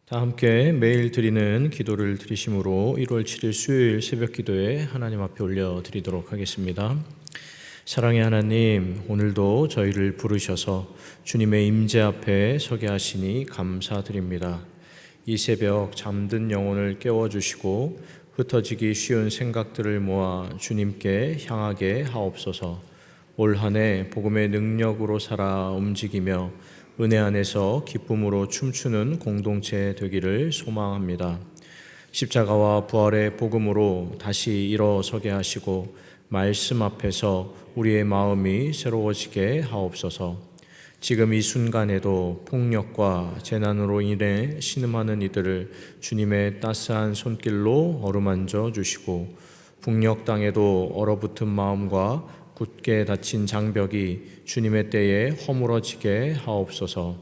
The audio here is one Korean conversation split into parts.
다 함께 매일 드리는 기도를 드리심으로 1월 7일 수요일 새벽 기도에 하나님 앞에 올려드리도록 하겠습니다. 사랑의 하나님, 오늘도 저희를 부르셔서 주님의 임재 앞에 서게 하시니 감사드립니다. 이 새벽 잠든 영혼을 깨워주시고 흩어지기 쉬운 생각들을 모아 주님께 향하게 하옵소서. 올 한 해 복음의 능력으로 살아 움직이며 은혜 안에서 기쁨으로 춤추는 공동체 되기를 소망합니다. 십자가와 부활의 복음으로 다시 일어서게 하시고 말씀 앞에서 우리의 마음이 새로워지게 하옵소서. 지금 이 순간에도 폭력과 재난으로 인해 신음하는 이들을 주님의 따스한 손길로 어루만져 주시고, 북녘 땅에도 얼어붙은 마음과 굳게 닫힌 장벽이 주님의 때에 허물어지게 하옵소서.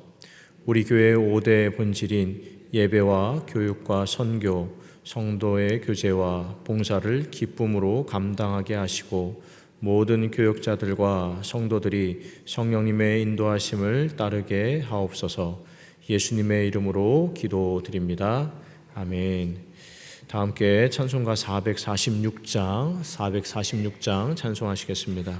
우리 교회의 5대 본질인 예배와 교육과 선교, 성도의 교제와 봉사를 기쁨으로 감당하게 하시고, 모든 교역자들과 성도들이 성령님의 인도하심을 따르게 하옵소서. 예수님의 이름으로 기도드립니다. 아멘. 다 함께 찬송가 446장 찬송하시겠습니다.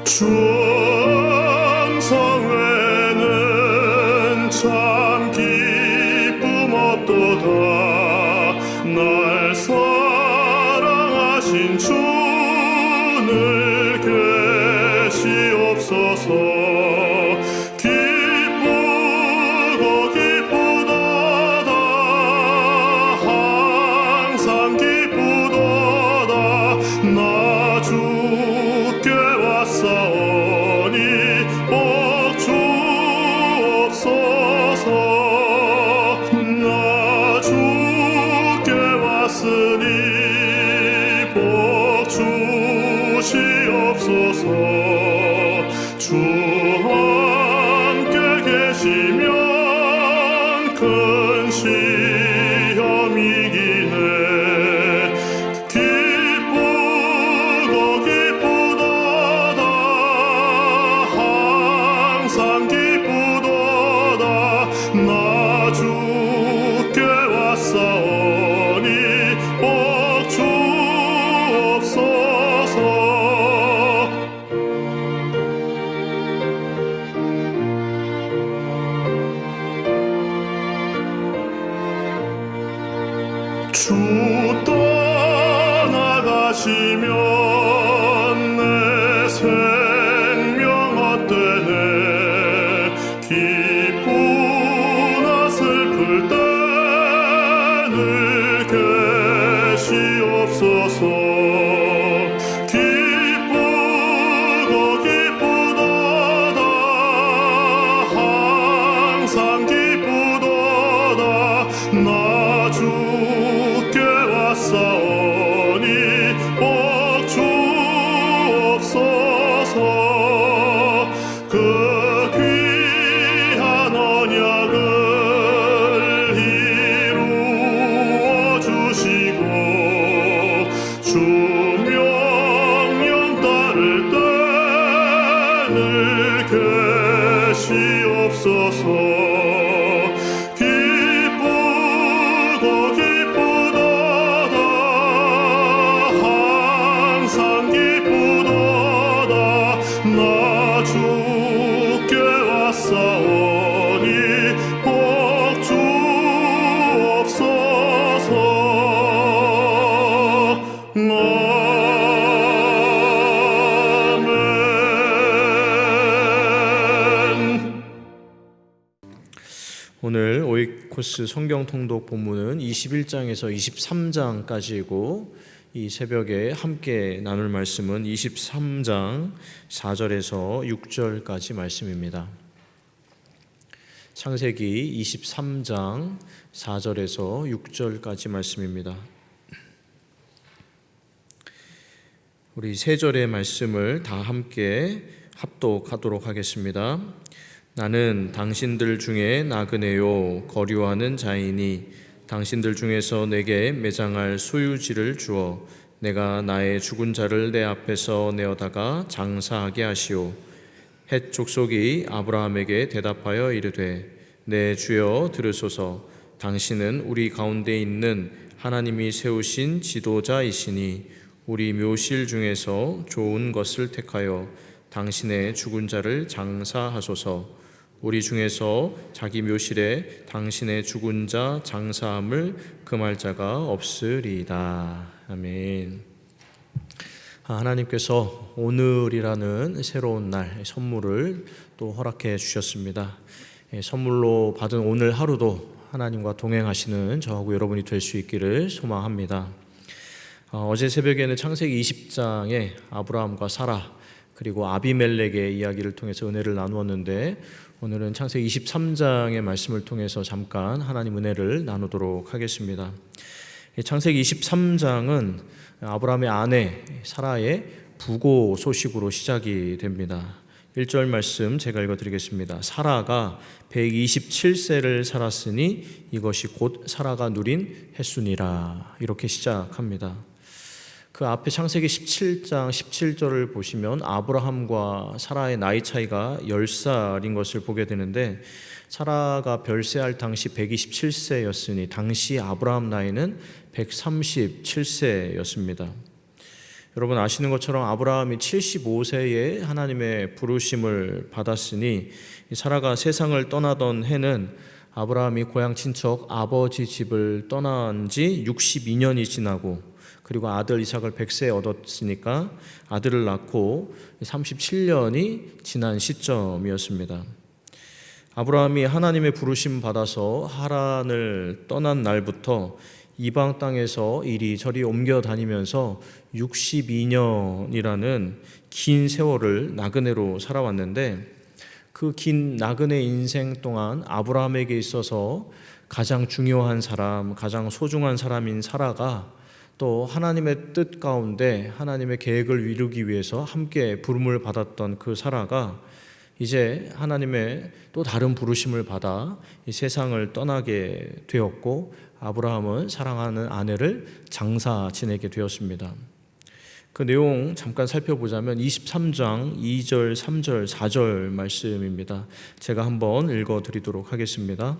주 성회는 참 기쁨 없도다. 날 사랑하신 주를 계시옵소서. 기쁘고 기쁘도다. 항상 기쁘도다. 나 주께 왔사오니 복 주옵소서. 나 주께 왔으니 복 주시옵소서. 주 함께 계시면 큰 시험이 이기네. 기쁘고 기쁘도다. 항상 기쁘도다. 나 주께 왔사오니 복 주옵소서. 주 떠나가시면 내 생명 헛되네. 기쁘나 슬플 때늘 계시옵소서. 기쁘고 기쁘도다. 항상 기쁘도다. 나 주께 왔사오니 복 주옵소서. 그 귀한 언약을 이루어 주시고, 주 명령 따를 때늘 계시옵소서. 기쁘고 기쁘도다. 항상 기쁘도다. 나 주께 왔사오니 복 주옵소서. 아멘. 오늘 오이코스 성경 통독 본문은 21장에서 23장까지이고, 이 새벽에 함께 나눌 말씀은 23장 4절에서 6절까지 말씀입니다. 창세기 23장 4절에서 6절까지 말씀입니다. 우리 세 절의 말씀을 다 함께 합독하도록 하겠습니다. 나는 당신들 중에 나그네요 거류하는 자이니 당신들 중에서 내게 매장할 소유지를 주어 내가 나의 죽은 자를 내 앞에서 내어다가 장사하게 하시오. 헷 족속이 아브라함에게 대답하여 이르되 내 주여 들으소서. 당신은 우리 가운데 있는 하나님이 세우신 지도자이시니 우리 묘실 중에서 좋은 것을 택하여 당신의 죽은 자를 장사하소서. 우리 중에서 자기 묘실에 당신의 죽은 자 장사함을 금할 자가 없으리이다. 아멘. 하나님께서 오늘이라는 새로운 날 선물을 또 허락해 주셨습니다. 선물로 받은 오늘 하루도 하나님과 동행하시는 저하고 여러분이 될 수 있기를 소망합니다. 어제 새벽에는 창세기 20장에 아브라함과 사라 그리고 아비멜렉의 이야기를 통해서 은혜를 나누었는데, 오늘은 창세기 23장의 말씀을 통해서 잠깐 하나님 은혜를 나누도록 하겠습니다. 창세기 23장은 아브라함의 아내 사라의 부고 소식으로 시작이 됩니다. 1절 말씀 제가 읽어드리겠습니다. 사라가 127세를 살았으니 이것이 곧 사라가 누린 햇순이라. 이렇게 시작합니다. 그 앞에 창세기 17장 17절을 보시면 아브라함과 사라의 나이 차이가 10살인 것을 보게 되는데, 사라가 별세할 당시 127세였으니 당시 아브라함 나이는 137세였습니다. 여러분 아시는 것처럼 아브라함이 75세에 하나님의 부르심을 받았으니, 사라가 세상을 떠나던 해는 아브라함이 고향 친척 아버지 집을 떠난 지 62년이 지나고, 그리고 아들 이삭을 100세에 얻었으니까 아들을 낳고 37년이 지난 시점이었습니다. 아브라함이 하나님의 부르심 받아서 하란을 떠난 날부터 이방 땅에서 이리저리 옮겨 다니면서 62년이라는 긴 세월을 나그네로 살아왔는데, 그 긴 나그네 인생 동안 아브라함에게 있어서 가장 중요한 사람, 가장 소중한 사람인 사라가 또 하나님의 뜻 가운데 하나님의 계획을 이루기 위해서 함께 부름을 받았던 그 사라가 이제 하나님의 또 다른 부르심을 받아 이 세상을 떠나게 되었고, 아브라함은 사랑하는 아내를 장사 지내게 되었습니다. 그 내용 잠깐 살펴보자면 23장 2절, 3절, 4절 말씀입니다. 제가 한번 읽어드리도록 하겠습니다.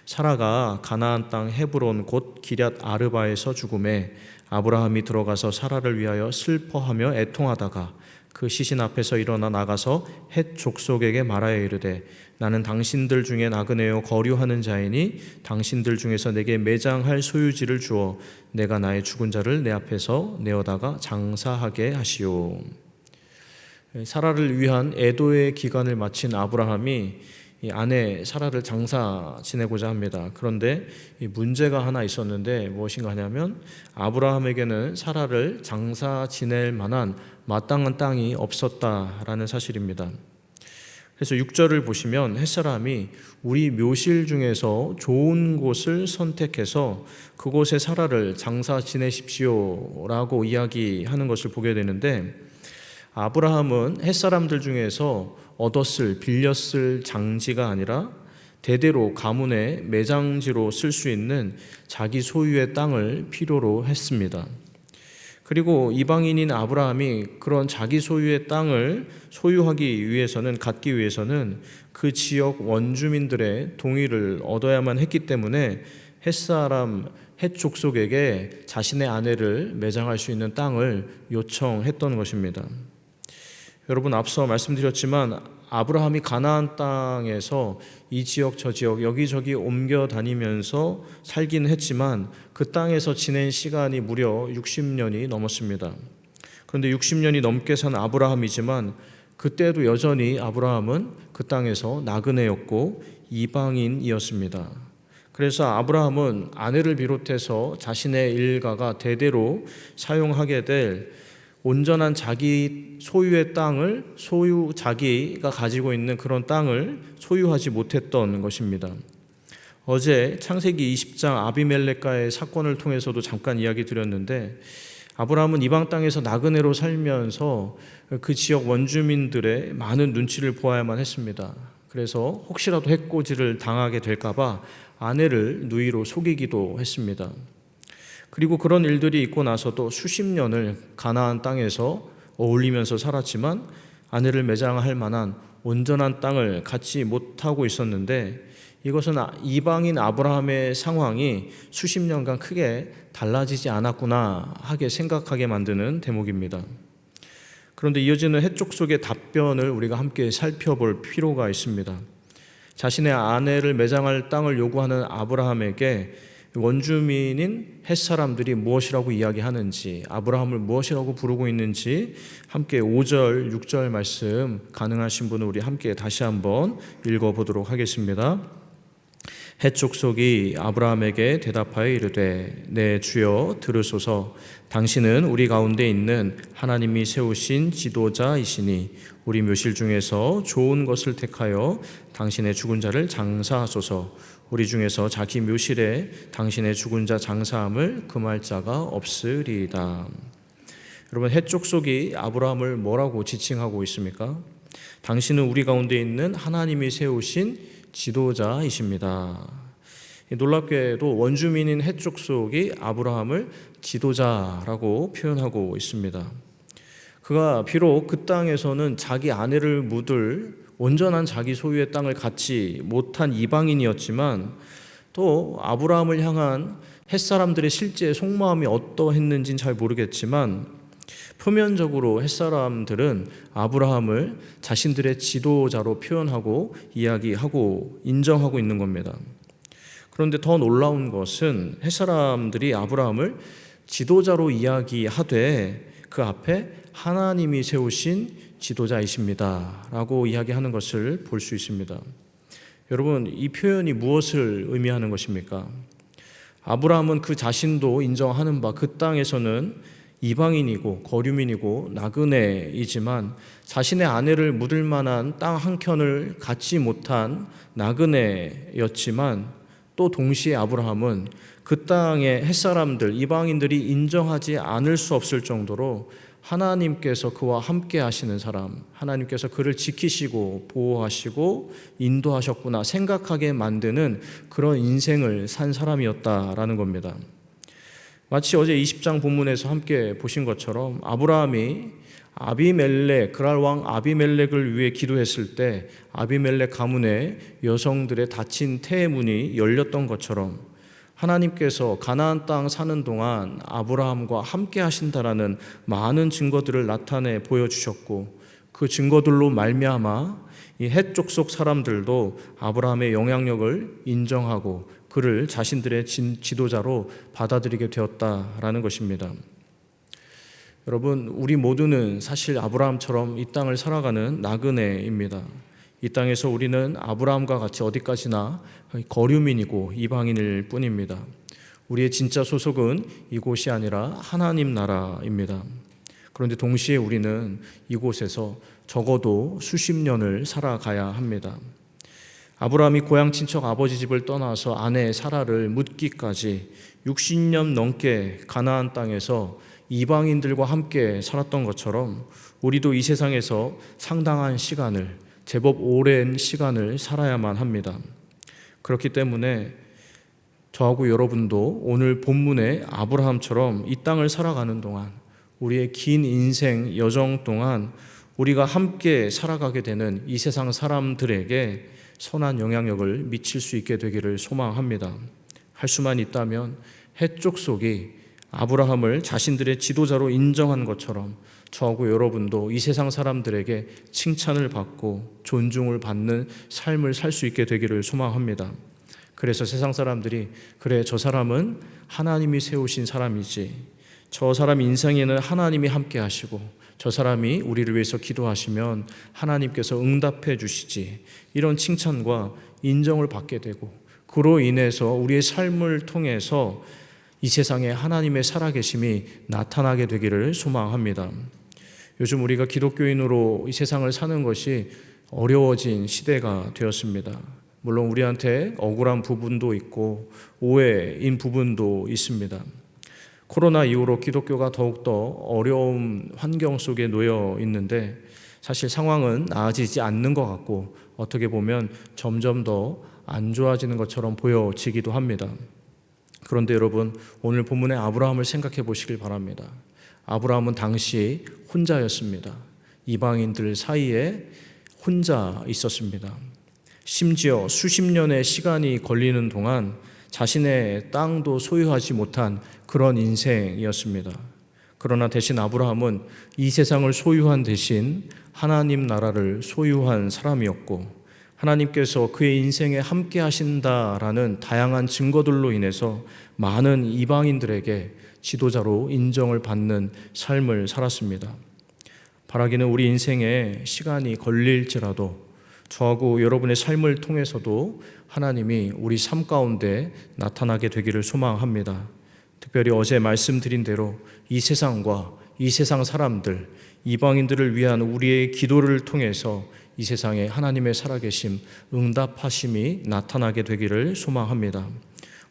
사라가 가나안 땅 헤브론 곧 기럇 아르바에서 죽음에 아브라함이 들어가서 사라를 위하여 슬퍼하며 애통하다가 그 시신 앞에서 일어나 나가서 헷 족속에게 말하여 이르되 나는 당신들 중에 나그네요 거류하는 자이니 당신들 중에서 내게 매장할 소유지를 주어 내가 나의 죽은 자를 내 앞에서 내어다가 장사하게 하시오. 사라를 위한 애도의 기간을 마친 아브라함이 이 아내 사라를 장사 지내고자 합니다. 그런데 이 문제가 하나 있었는데 무엇인가 하냐면, 아브라함에게는 사라를 장사 지낼 만한 마땅한 땅이 없었다라는 사실입니다. 그래서 6절을 보시면 햇사람이 우리 묘실 중에서 좋은 곳을 선택해서 그곳에 사라를 장사 지내십시오 라고 이야기하는 것을 보게 되는데, 아브라함은 햇사람들 중에서 빌렸을 장지가 아니라 대대로 가문의 매장지로 쓸 수 있는 자기 소유의 땅을 필요로 했습니다. 그리고 이방인인 아브라함이 그런 자기 소유의 땅을 갖기 위해서는 그 지역 원주민들의 동의를 얻어야만 했기 때문에 헷 족속에게 자신의 아내를 매장할 수 있는 땅을 요청했던 것입니다. 여러분 앞서 말씀드렸지만 아브라함이 가나안 땅에서 이 지역 저 지역 여기저기 옮겨 다니면서 살긴 했지만 그 땅에서 지낸 시간이 무려 60년이 넘었습니다. 그런데 60년이 넘게 산 아브라함이지만 그때도 여전히 아브라함은 그 땅에서 나그네였고 이방인이었습니다. 그래서 아브라함은 아내를 비롯해서 자신의 일가가 대대로 사용하게 될 온전한 자기 소유의 땅을 자기가 가지고 있는 그런 땅을 소유하지 못했던 것입니다. 어제 창세기 20장 아비멜렉과의 사건을 통해서도 잠깐 이야기 드렸는데, 아브라함은 이방 땅에서 나그네로 살면서 그 지역 원주민들의 많은 눈치를 보아야만 했습니다. 그래서 혹시라도 해코지를 당하게 될까 봐 아내를 누이로 속이기도 했습니다. 그리고 그런 일들이 있고 나서도 수십 년을 가나안 땅에서 어울리면서 살았지만 아내를 매장할 만한 온전한 땅을 갖지 못하고 있었는데, 이것은 이방인 아브라함의 상황이 수십 년간 크게 달라지지 않았구나 하게 생각하게 만드는 대목입니다. 그런데 이어지는 해쪽 속의 답변을 우리가 함께 살펴볼 필요가 있습니다. 자신의 아내를 매장할 땅을 요구하는 아브라함에게 원주민인 햇사람들이 무엇이라고 이야기하는지, 아브라함을 무엇이라고 부르고 있는지 함께 5절, 6절 말씀 가능하신 분은 우리 함께 다시 한번 읽어보도록 하겠습니다. 햇족속이 아브라함에게 대답하여 이르되 내 주여 들으소서. 당신은 우리 가운데 있는 하나님이 세우신 지도자이시니 우리 묘실 중에서 좋은 것을 택하여 당신의 죽은 자를 장사하소서. 우리 중에서 자기 묘실에 당신의 죽은 자 장사함을 금할 자가 없으리이다. 여러분, 햇족속이 아브라함을 뭐라고 지칭하고 있습니까? 당신은 우리 가운데 있는 하나님이 세우신 지도자이십니다. 놀랍게도 원주민인 햇족속이 아브라함을 지도자라고 표현하고 있습니다. 그가 비록 그 땅에서는 자기 아내를 묻을 온전한 자기 소유의 땅을 갖지 못한 이방인이었지만, 또 아브라함을 향한 햇사람들의 실제 속마음이 어떠했는지는 잘 모르겠지만 표면적으로 햇사람들은 아브라함을 자신들의 지도자로 표현하고 이야기하고 인정하고 있는 겁니다. 그런데 더 놀라운 것은 햇사람들이 아브라함을 지도자로 이야기하되 그 앞에 하나님이 세우신 지도자이십니다 라고 이야기하는 것을 볼 수 있습니다. 여러분, 이 표현이 무엇을 의미하는 것입니까? 아브라함은 그 자신도 인정하는 바 그 땅에서는 이방인이고 거류민이고 나그네이지만 자신의 아내를 묻을 만한 땅 한 켠을 갖지 못한 나그네였지만, 또 동시에 아브라함은 그 땅의 햇사람들, 이방인들이 인정하지 않을 수 없을 정도로 하나님께서 그와 함께 하시는 사람, 하나님께서 그를 지키시고 보호하시고 인도하셨구나 생각하게 만드는 그런 인생을 산 사람이었다라는 겁니다. 마치 어제 20장 본문에서 함께 보신 것처럼 아브라함이 그랄 왕 아비멜렉을 위해 기도했을 때 아비멜렉 가문의 여성들의 닫힌 태의 문이 열렸던 것처럼 하나님께서 가나안 땅 사는 동안 아브라함과 함께 하신다라는 많은 증거들을 나타내 보여주셨고, 그 증거들로 말미암아 이 햇족속 사람들도 아브라함의 영향력을 인정하고 그를 자신들의 지도자로 받아들이게 되었다라는 것입니다. 여러분, 우리 모두는 사실 아브라함처럼 이 땅을 살아가는 나그네입니다. 이 땅에서 우리는 아브라함과 같이 어디까지나 거류민이고 이방인일 뿐입니다. 우리의 진짜 소속은 이곳이 아니라 하나님 나라입니다. 그런데 동시에 우리는 이곳에서 적어도 수십 년을 살아가야 합니다. 아브라함이 고향 친척 아버지 집을 떠나서 아내 사라를 묻기까지 60년 넘게 가나안 땅에서 이방인들과 함께 살았던 것처럼 우리도 이 세상에서 상당한 시간을, 제법 오랜 시간을 살아야만 합니다. 그렇기 때문에 저하고 여러분도 오늘 본문의 아브라함처럼 이 땅을 살아가는 동안, 우리의 긴 인생 여정 동안 우리가 함께 살아가게 되는 이 세상 사람들에게 선한 영향력을 미칠 수 있게 되기를 소망합니다. 할 수만 있다면 햇족속이 아브라함을 자신들의 지도자로 인정한 것처럼 저하고 여러분도 이 세상 사람들에게 칭찬을 받고 존중을 받는 삶을 살 수 있게 되기를 소망합니다. 그래서 세상 사람들이, 그래, 저 사람은 하나님이 세우신 사람이지, 저 사람 인생에는 하나님이 함께 하시고 저 사람이 우리를 위해서 기도하시면 하나님께서 응답해 주시지, 이런 칭찬과 인정을 받게 되고, 그로 인해서 우리의 삶을 통해서 이 세상에 하나님의 살아계심이 나타나게 되기를 소망합니다. 요즘 우리가 기독교인으로 이 세상을 사는 것이 어려워진 시대가 되었습니다. 물론 우리한테 억울한 부분도 있고 오해인 부분도 있습니다. 코로나 이후로 기독교가 더욱더 어려운 환경 속에 놓여 있는데 사실 상황은 나아지지 않는 것 같고 어떻게 보면 점점 더 안 좋아지는 것처럼 보여지기도 합니다. 그런데 여러분, 오늘 본문의 아브라함을 생각해 보시길 바랍니다. 아브라함은 당시 혼자였습니다. 이방인들 사이에 혼자 있었습니다. 심지어 수십 년의 시간이 걸리는 동안 자신의 땅도 소유하지 못한 그런 인생이었습니다. 그러나 대신 아브라함은 이 세상을 소유한 대신 하나님 나라를 소유한 사람이었고, 하나님께서 그의 인생에 함께 하신다라는 다양한 증거들로 인해서 많은 이방인들에게 지도자로 인정을 받는 삶을 살았습니다. 바라기는 우리 인생에 시간이 걸릴지라도 저하고 여러분의 삶을 통해서도 하나님이 우리 삶 가운데 나타나게 되기를 소망합니다. 특별히 어제 말씀드린 대로 이 세상과 이 세상 사람들, 이방인들을 위한 우리의 기도를 통해서 이 세상에 하나님의 살아계심, 응답하심이 나타나게 되기를 소망합니다.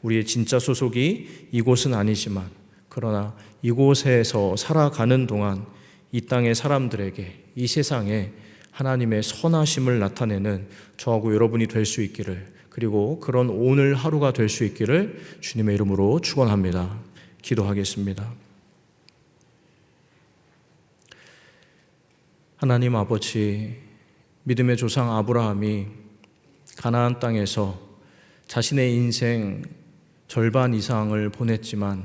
우리의 진짜 소속이 이곳은 아니지만, 그러나 이곳에서 살아가는 동안 이 땅의 사람들에게, 이 세상에 하나님의 선하심을 나타내는 저하고 여러분이 될 수 있기를, 그리고 그런 오늘 하루가 될 수 있기를 주님의 이름으로 축원합니다. 기도하겠습니다. 하나님 아버지, 믿음의 조상 아브라함이 가나안 땅에서 자신의 인생 절반 이상을 보냈지만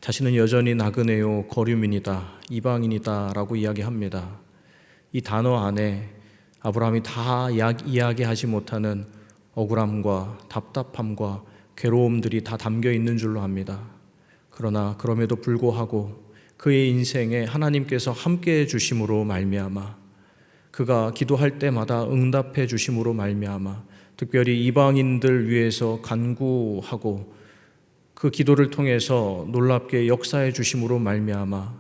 자신은 여전히 나그네요, 거류민이다, 이방인이다 라고 이야기합니다. 이 단어 안에 아브라함이 다 이야기하지 못하는 억울함과 답답함과 괴로움들이 다 담겨 있는 줄로 압니다. 그러나 그럼에도 불구하고 그의 인생에 하나님께서 함께해 주심으로 말미암아, 그가 기도할 때마다 응답해 주심으로 말미암아, 특별히 이방인들 위해서 간구하고 그 기도를 통해서 놀랍게 역사해 주심으로 말미암아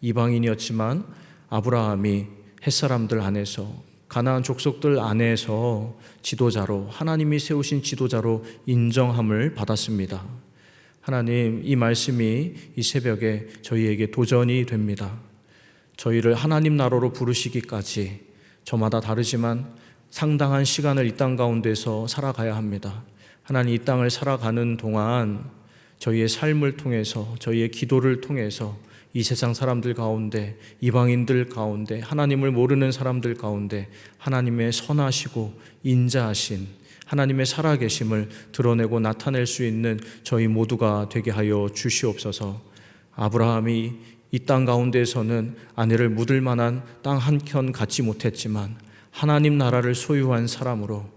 이방인이었지만 아브라함이 햇사람들 안에서, 가나안 족속들 안에서 지도자로, 하나님이 세우신 지도자로 인정함을 받았습니다. 하나님, 이 말씀이 이 새벽에 저희에게 도전이 됩니다. 저희를 하나님 나라로 부르시기까지 저마다 다르지만 상당한 시간을 이 땅 가운데서 살아가야 합니다. 하나님, 이 땅을 살아가는 동안 저희의 삶을 통해서, 저희의 기도를 통해서 이 세상 사람들 가운데, 이방인들 가운데, 하나님을 모르는 사람들 가운데 하나님의 선하시고 인자하신 하나님의 살아계심을 드러내고 나타낼 수 있는 저희 모두가 되게 하여 주시옵소서. 아브라함이 이 땅 가운데에서는 아내를 묻을 만한 땅 한 켠 갖지 못했지만 하나님 나라를 소유한 사람으로,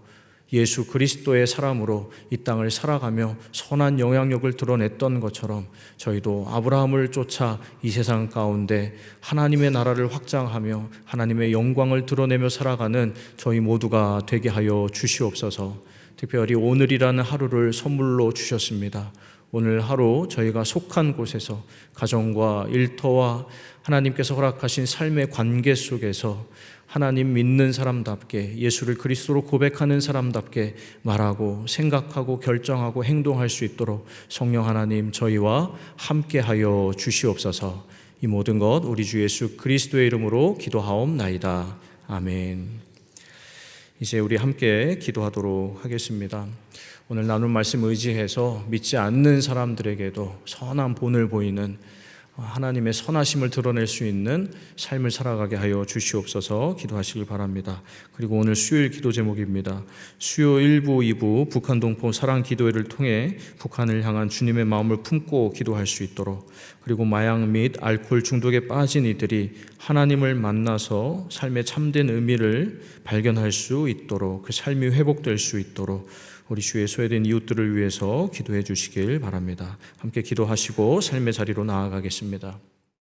예수 그리스도의 사람으로 이 땅을 살아가며 선한 영향력을 드러냈던 것처럼 저희도 아브라함을 쫓아 이 세상 가운데 하나님의 나라를 확장하며 하나님의 영광을 드러내며 살아가는 저희 모두가 되게 하여 주시옵소서. 특별히 오늘이라는 하루를 선물로 주셨습니다. 오늘 하루 저희가 속한 곳에서 가정과 일터와 하나님께서 허락하신 삶의 관계 속에서 하나님 믿는 사람답게, 예수를 그리스도로 고백하는 사람답게 말하고 생각하고 결정하고 행동할 수 있도록 성령 하나님 저희와 함께하여 주시옵소서. 이 모든 것 우리 주 예수 그리스도의 이름으로 기도하옵나이다. 아멘. 이제 우리 함께 기도하도록 하겠습니다. 오늘 나눈 말씀 의지해서 믿지 않는 사람들에게도 선한 본을 보이는 하나님의 선하심을 드러낼 수 있는 삶을 살아가게 하여 주시옵소서. 기도하시길 바랍니다. 그리고 오늘 수요일 기도 제목입니다. 수요 1부, 2부 북한 동포 사랑 기도회를 통해 북한을 향한 주님의 마음을 품고 기도할 수 있도록, 그리고 마약 및 알코올 중독에 빠진 이들이 하나님을 만나서 삶의 참된 의미를 발견할 수 있도록, 그 삶이 회복될 수 있도록 우리 주의 소외된 이웃들을 위해서 기도해 주시길 바랍니다. 함께 기도하시고 삶의 자리로 나아가겠습니다.